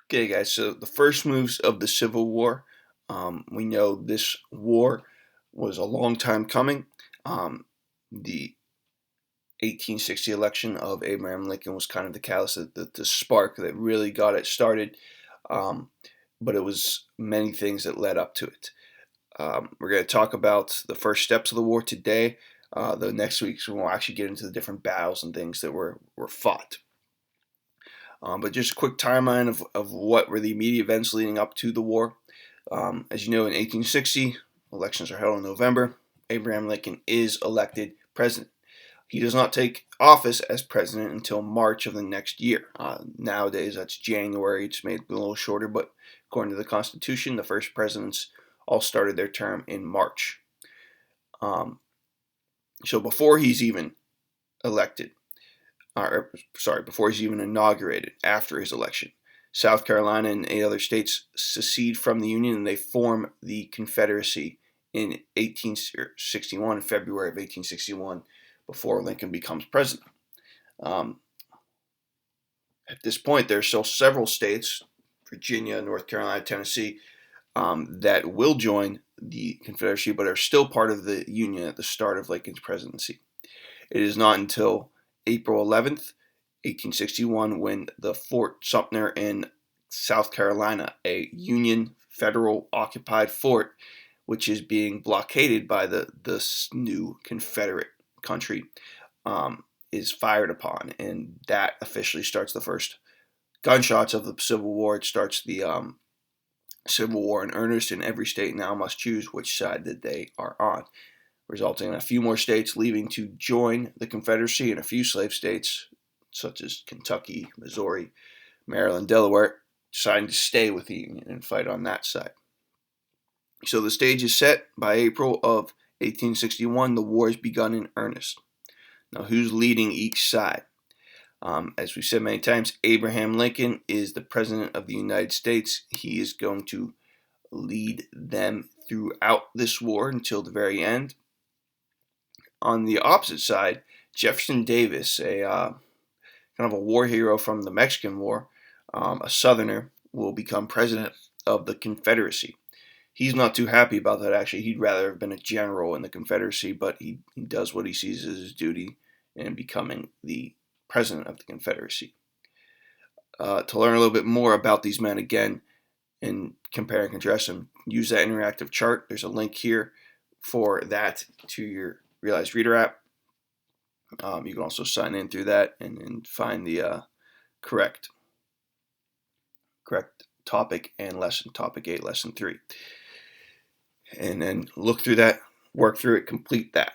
Okay, guys, so the first moves of the Civil War. We know this war was a long time coming. The 1860 election of Abraham Lincoln was kind of the catalyst, the spark that really got it started. Um, but it was many things that led up to it. We're going to talk about the first steps of the war today. The next week, so we'll actually get into the different battles and things that were fought. But just a quick timeline of what were the immediate events leading up to the war. As you know, in 1860, elections are held in November. Abraham Lincoln is elected president. He does not take office as president until March of the next year. Nowadays, that's January. It's made a little shorter, but according to the Constitution, the first presidents all started their term in March. So before he's even elected, before he's even inaugurated, after his election, South Carolina and 8 other states secede from the Union and they form the Confederacy in 1861, in February of 1861, before Lincoln becomes president. Um, at this point, there are still several states, Virginia, North Carolina, Tennessee, that will join the Confederacy, but are still part of the Union at the start of Lincoln's presidency. It is not until April 11th, 1861, when the Fort Sumter in South Carolina, a Union federal occupied fort, which is being blockaded by this new Confederate country, is fired upon, and that officially starts the first gunshots of the Civil War. It starts the Civil War in earnest, and every state now must choose which side that they are on, resulting in a few more states leaving to join the Confederacy and a few slave states, such as Kentucky, Missouri, Maryland, Delaware, deciding to stay with the Union and fight on that side. So the stage is set. By April of 1861, the war has begun in earnest. Now, who's leading each side? As we've said many times, Abraham Lincoln is the President of the United States. He is going to lead them throughout this war until the very end. On the opposite side, Jefferson Davis, a kind of a war hero from the Mexican War, a Southerner, will become president of the Confederacy. He's not too happy about that, actually. He'd rather have been a general in the Confederacy, but he does what he sees as his duty in becoming the president of the Confederacy. To learn a little bit more about these men again and compare and contrast them, use that interactive chart. There's a link here for that to your Realize Reader app. You can also sign in through that and find the correct topic and lesson, topic 8, lesson 3. And then look through that, work through it, complete that.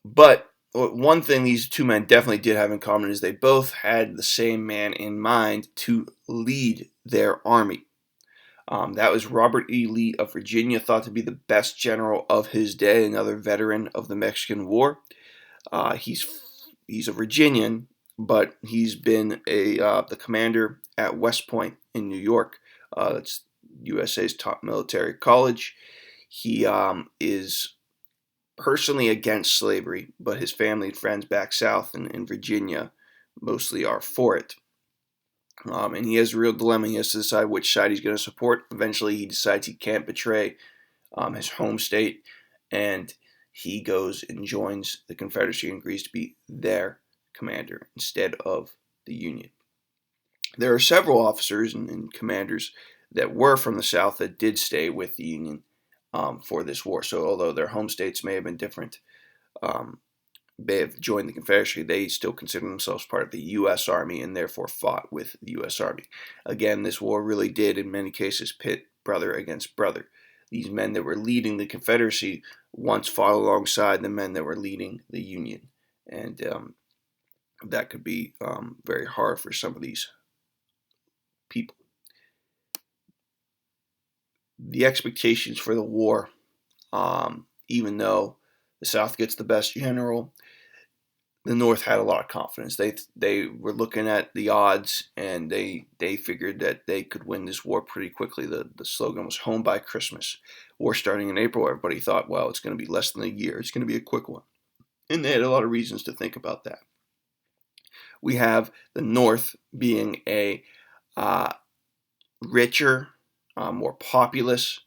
But one thing these two men definitely did have in common is they both had the same man in mind to lead their army. That was Robert E. Lee of Virginia, thought to be the best general of his day, another veteran of the Mexican War. He's a Virginian, but he's been the commander at West Point in New York. It's USA's top military college. He is personally against slavery, but his family and friends back south in Virginia mostly are for it. And he has a real dilemma. He has to decide which side he's going to support. Eventually, he decides he can't betray his home state, and he goes and joins the Confederacy and agrees to be their commander instead of the Union. There are several officers and commanders that were from the South that did stay with the Union for this war. So although their home states may have been different, they have joined the Confederacy, they still consider themselves part of the U.S. Army and therefore fought with the U.S. Army. Again, this war really did, in many cases, pit brother against brother. These men that were leading the Confederacy once fought alongside the men that were leading the Union. And that could be very hard for some of these people. The expectations for the war, even though the South gets the best general, the North had a lot of confidence. They were looking at the odds, and they figured that they could win this war pretty quickly. The slogan was "Home by Christmas." War starting in April, everybody thought, well, it's going to be less than a year. It's going to be a quick one. And they had a lot of reasons to think about that. We have the North being a richer, more populous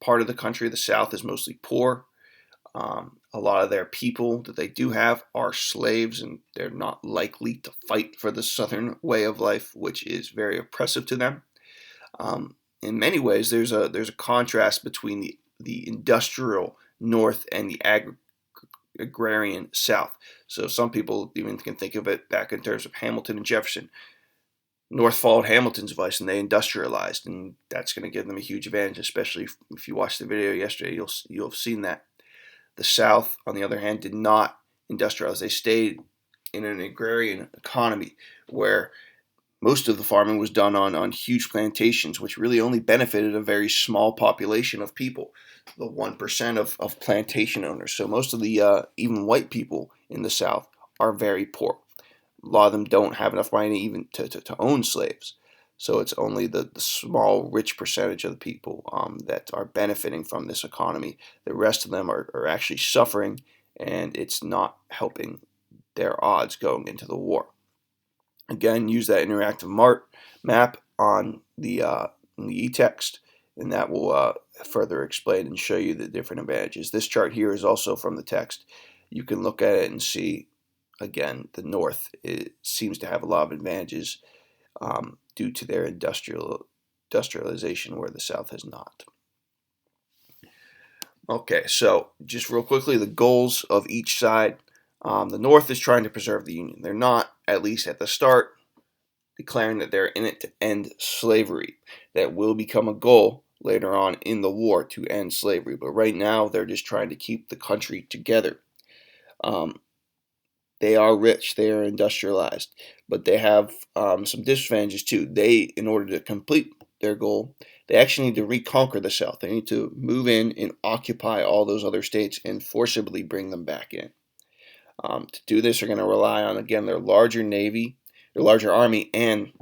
part of the country. The South is mostly poor. A lot of their people that they do have are slaves, and they're not likely to fight for the Southern way of life, which is very oppressive to them. In many ways, there's a contrast between the industrial North and the agrarian South. So some people even can think of it back in terms of Hamilton and Jefferson. North followed Hamilton's advice and they industrialized, and that's going to give them a huge advantage, especially if you watched the video yesterday. You'll have seen that. The South, on the other hand, did not industrialize. They stayed in an agrarian economy where most of the farming was done on huge plantations, which really only benefited a very small population of people, the 1% of plantation owners. So most of the even white people in the South are very poor. A lot of them don't have enough money even to own slaves. So it's only the small, rich percentage of the people that are benefiting from this economy. The rest of them are actually suffering, and it's not helping their odds going into the war. Again, use that interactive map on the e-text, and that will further explain and show you the different advantages. This chart here is also from the text. You can look at it and see, again, the North seems to have a lot of advantages due to their industrialization, where the South has not. Okay, so just real quickly, the goals of each side. The North is trying to preserve the Union. They're not, at least at the start, declaring that they're in it to end slavery. That will become a goal later on in the war, to end slavery. But right now, they're just trying to keep the country together. They are rich, they are industrialized, but they have some disadvantages too. In order to complete their goal, they actually need to reconquer the South. They need to move in and occupy all those other states and forcibly bring them back in. To do this, they're going to rely on, again, their larger navy, their larger army, and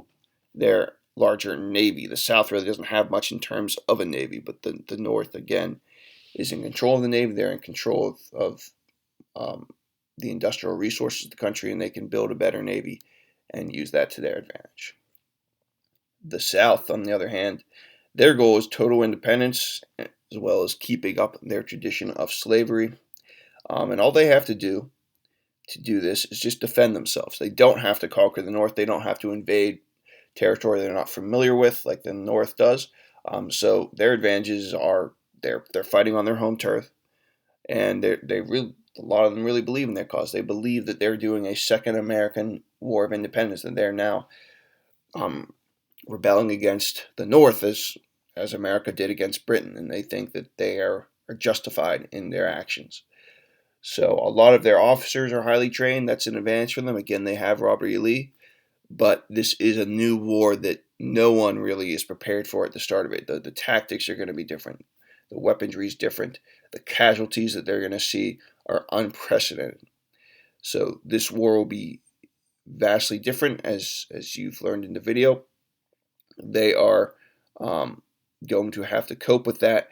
their larger navy. The South really doesn't have much in terms of a navy, but the North, again, is in control of the navy. They're in control of the industrial resources of the country, and they can build a better navy and use that to their advantage. The South, on the other hand, their goal is total independence, as well as keeping up their tradition of slavery. And all they have to do this is just defend themselves. They don't have to conquer the North. They don't have to invade territory they're not familiar with, like the North does. So their advantages are they're fighting on their home turf, and a lot of them really believe in their cause. They believe that they're doing a second American War of Independence, and they're now rebelling against the North as America did against Britain, and they think that they are justified in their actions. So a lot of their officers are highly trained. That's an advantage for them. Again, they have Robert E. Lee, but this is a new war that no one really is prepared for at the start of it. The tactics are going to be different. The weaponry is different. The casualties that they're going to see are unprecedented. So this war will be vastly different, as you've learned in the video. They are going to have to cope with that.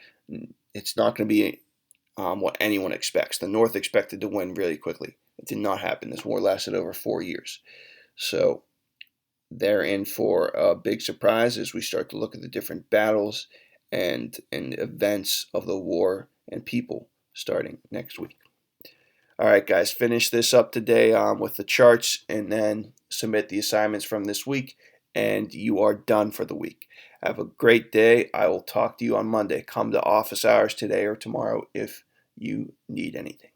It's not going to be what anyone expects. The North expected to win really quickly. It did not happen. This war lasted over 4 years. So they're in for a big surprise as we start to look at the different battles and events of the war and people starting next week. All right, guys, finish this up today with the charts, and then submit the assignments from this week, and you are done for the week. Have a great day. I will talk to you on Monday. Come to office hours today or tomorrow if you need anything.